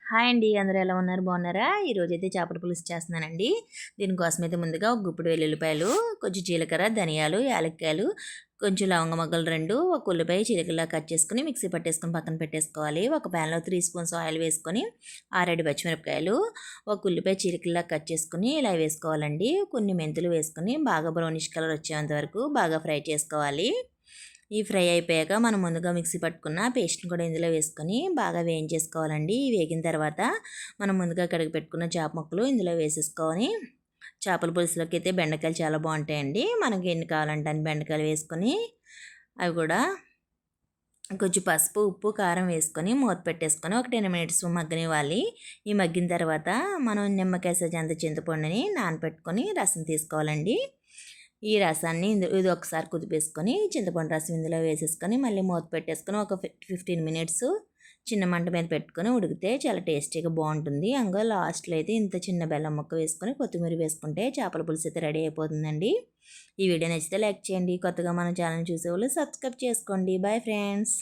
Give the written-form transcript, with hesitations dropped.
Hi అండి. అందరూ ఎలా ఉన్నారు? బాగున్నారా? ఈరోజైతే చేపల పులుసు చేస్తున్నానండి. దీనికోసమైతే ముందుగా ఒక గుప్పెడు వెల్లుల్లిపాయలు, కొంచెం జీలకర్ర, ధనియాలు, యాలక్కాయలు, కొంచెం లవంగ మొగ్గలు 2, ఒక ఉల్లిపాయ చిలుకలా కట్ చేసుకొని మిక్సీ పట్టేసుకొని పక్కన పెట్టేసుకోవాలి. ఒక ప్యాన్లో 3 స్పూన్స్ ఆయిల్ వేసుకొని 6 పచ్చిమిరపకాయలు, ఒక ఉల్లిపాయ చిలుకలా కట్ చేసుకొని ఇలా వేసుకోవాలండి. కొన్ని మెంతులు వేసుకొని బాగా బ్రౌనిష్ కలర్ వచ్చేంత వరకు బాగా ఫ్రై చేసుకోవాలి. ఈ ఫ్రై అయిపోయాక మనం ముందుగా మిక్సీ పట్టుకున్న పేస్ట్ని కూడా ఇందులో వేసుకొని బాగా వేయించేసుకోవాలండి. వేగిన తర్వాత మనం ముందుగా కడిగి పెట్టుకున్న చేప ముక్కలు ఇందులో వేసేసుకొని చేపల పులుసులోకి అయితే బెండకాయలు చాలా బాగుంటాయండి. మనకి ఎన్ని కావాలంటే అన్ని బెండకాయలు వేసుకొని అవి కూడా కొంచెం పసుపు, ఉప్పు, కారం వేసుకొని మూత పెట్టేసుకొని ఒక 10 మినిట్స్ మగ్గనివ్వాలి. ఈ మగ్గిన తర్వాత మనం నిమ్మకాయ సైజంత చింతపండుని నానబెట్టుకొని రసం తీసుకోవాలండి. ఈ రసాన్ని ఇది ఒకసారి కుదిపేసుకొని చింతపండు రసం ఇందులో వేసేసుకొని మళ్ళీ మూత పెట్టేసుకొని ఒక 15 మినిట్స్ చిన్న మంట మీద పెట్టుకొని ఉడికితే చాలా టేస్టీగా బాగుంటుంది. అంగో లాస్ట్లో అయితే ఇంత చిన్న బెల్లం ముక్క వేసుకొని కొత్తిమీర వేసుకుంటే చేపల పులుసు అయితే రెడీ అయిపోతుందండి. ఈ వీడియో నచ్చితే లైక్ చేయండి. కొత్తగా మన ఛానల్ చూసేవాళ్ళు సబ్స్క్రైబ్ చేసుకోండి. Bye friends.